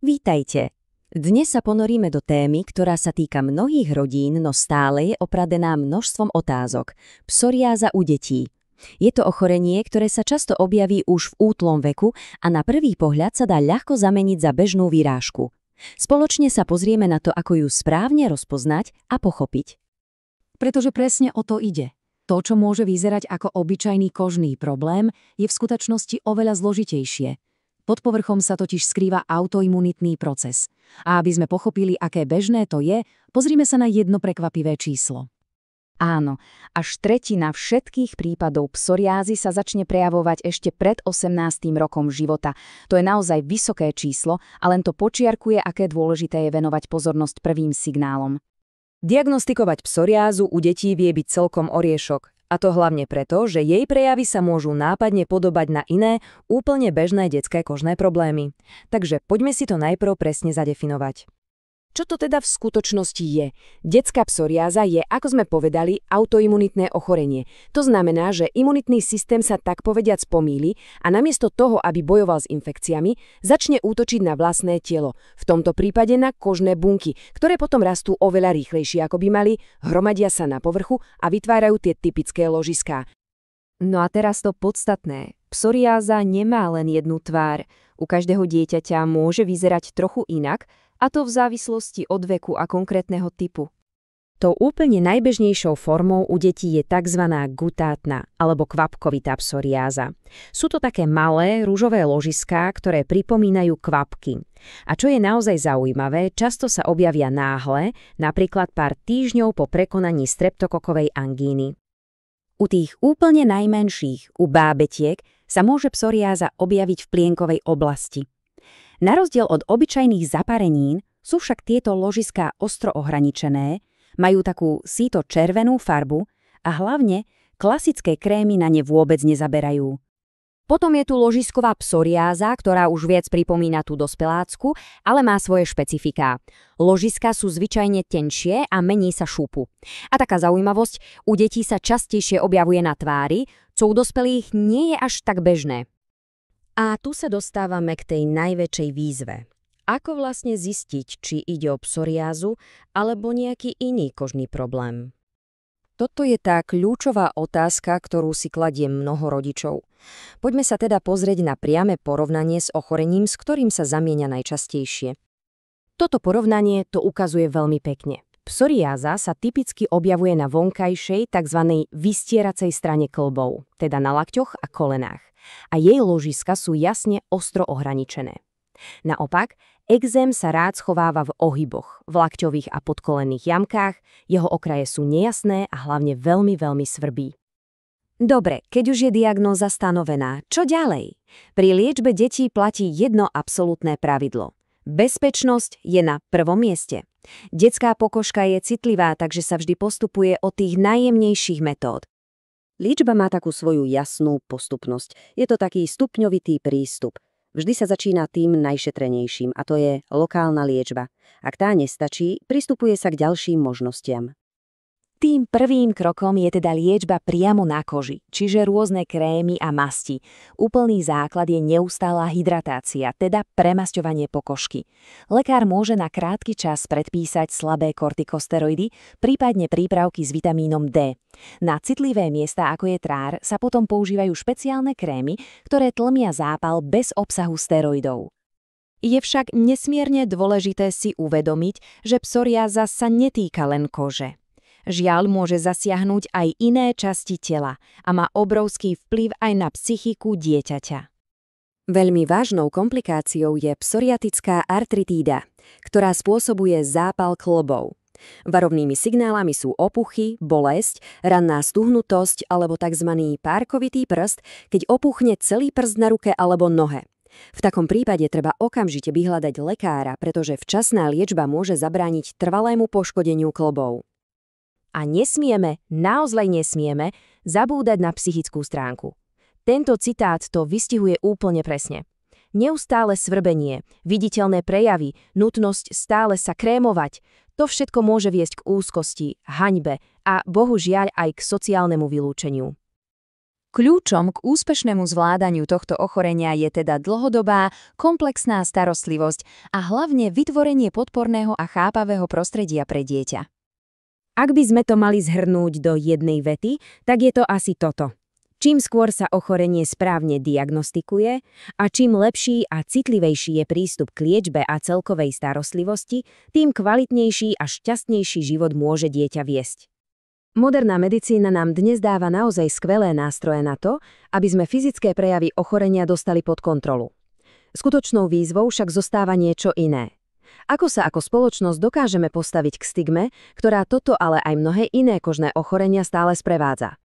Vítajte. Dnes sa ponoríme do témy, ktorá sa týka mnohých rodín, no stále je opradená množstvom otázok. Psoriáza u detí. Je to ochorenie, ktoré sa často objaví už v útlom veku a na prvý pohľad sa dá ľahko zameniť za bežnú vyrážku. Spoločne sa pozrieme na to, ako ju správne rozpoznať a pochopiť. Pretože presne o to ide. To, čo môže vyzerať ako obyčajný kožný problém, je v skutočnosti oveľa zložitejšie. Pod povrchom sa totiž skrýva autoimunitný proces. A aby sme pochopili, aké bežné to je, pozrime sa na jedno prekvapivé číslo. Áno, až tretina všetkých prípadov psoriázy sa začne prejavovať ešte pred 18. rokom života. To je naozaj vysoké číslo a len to počiarkuje, aké dôležité je venovať pozornosť prvým signálom. Diagnostikovať psoriázu u detí vie byť celkom oriešok. A to hlavne preto, že jej prejavy sa môžu nápadne podobať na iné, úplne bežné detské kožné problémy. Takže poďme si to najprv presne zadefinovať. Čo to teda v skutočnosti je? Detská psoriáza je, ako sme povedali, autoimunitné ochorenie. To znamená, že imunitný systém sa tak povediac pomýli a namiesto toho, aby bojoval s infekciami, začne útočiť na vlastné telo, v tomto prípade na kožné bunky, ktoré potom rastú oveľa rýchlejšie ako by mali, hromadia sa na povrchu a vytvárajú tie typické ložiská. No a teraz to podstatné. Psoriáza nemá len jednu tvár. U každého dieťaťa môže vyzerať trochu inak, a to v závislosti od veku a konkrétneho typu. Tou úplne najbežnejšou formou u detí je tzv. Gutátna alebo kvapkovitá psoriáza. Sú to také malé, ružové ložiská, ktoré pripomínajú kvapky. A čo je naozaj zaujímavé, často sa objavia náhle, napríklad pár týždňov po prekonaní streptokokovej angíny. U tých úplne najmenších, u bábetiek, sa môže psoriáza objaviť v plienkovej oblasti. Na rozdiel od obyčajných zaparenín sú však tieto ložiská ostro ohraničené, majú takú síto červenú farbu a hlavne klasické krémy na ne vôbec nezaberajú. Potom je tu ložisková psoriáza, ktorá už viac pripomína tú dospelácku, ale má svoje špecifiká. Ložiská sú zvyčajne tenšie a menej sa šúpu. A taká zaujímavosť, u detí sa častejšie objavuje na tvári, čo u dospelých nie je až tak bežné. A tu sa dostávame k tej najväčšej výzve. Ako vlastne zistiť, či ide o psoriázu alebo nejaký iný kožný problém? Toto je tá kľúčová otázka, ktorú si kladie mnoho rodičov. Poďme sa teda pozrieť na priame porovnanie s ochorením, s ktorým sa zamieňa najčastejšie. Toto porovnanie to ukazuje veľmi pekne. Psoriáza sa typicky objavuje na vonkajšej tzv. Vystieracej strane kĺbov, teda na lakťoch a kolenách. A jej ložiska sú jasne ostro ohraničené. Naopak, ekzém sa rád schováva v ohyboch, v lakťových a podkolenných jamkách, jeho okraje sú nejasné a hlavne veľmi svrbí. Dobre, keď už je diagnóza stanovená, čo ďalej? Pri liečbe detí platí jedno absolútne pravidlo. Bezpečnosť je na prvom mieste. Detská pokožka je citlivá, takže sa vždy postupuje od tých najjemnejších metód. Liečba má takú svoju jasnú postupnosť. Je to taký stupňovitý prístup. Vždy sa začína tým najšetrenejším, a to je lokálna liečba. Ak tá nestačí, pristupuje sa k ďalším možnostiam. Tým prvým krokom je teda liečba priamo na koži, čiže rôzne krémy a masti. Úplný základ je neustálá hydratácia, teda premasťovanie pokožky. Lekár môže na krátky čas predpísať slabé kortikosteroidy, prípadne prípravky s vitamínom D. Na citlivé miesta, ako je tvár, sa potom používajú špeciálne krémy, ktoré tlmia zápal bez obsahu steroidov. Je však nesmierne dôležité si uvedomiť, že psoriáza sa netýka len kože. Žiaľ, môže zasiahnuť aj iné časti tela a má obrovský vplyv aj na psychiku dieťaťa. Veľmi vážnou komplikáciou je psoriatická artritída, ktorá spôsobuje zápal kĺbov. Varovnými signálami sú opuchy, bolesť, ranná stuhnutosť alebo tzv. Párkovitý prst, keď opuchne celý prst na ruke alebo nohe. V takom prípade treba okamžite vyhľadať lekára, pretože včasná liečba môže zabrániť trvalému poškodeniu kĺbov. A naozaj nesmieme zabúdať na psychickú stránku. Tento citát to vystihuje úplne presne. Neustále svrbenie, viditeľné prejavy, nutnosť stále sa krémovať, to všetko môže viesť k úzkosti, haňbe a bohužiaľ aj k sociálnemu vylúčeniu. Kľúčom k úspešnému zvládaniu tohto ochorenia je teda dlhodobá, komplexná starostlivosť a hlavne vytvorenie podporného a chápavého prostredia pre dieťa. Ak by sme to mali zhrnúť do jednej vety, tak je to asi toto. Čím skôr sa ochorenie správne diagnostikuje a čím lepší a citlivejší je prístup k liečbe a celkovej starostlivosti, tým kvalitnejší a šťastnejší život môže dieťa viesť. Moderná medicína nám dnes dáva naozaj skvelé nástroje na to, aby sme fyzické prejavy ochorenia dostali pod kontrolu. Skutočnou výzvou však zostáva niečo iné. Ako sa ako spoločnosť dokážeme postaviť k stigme, ktorá toto ale aj mnohé iné kožné ochorenia stále sprevádza?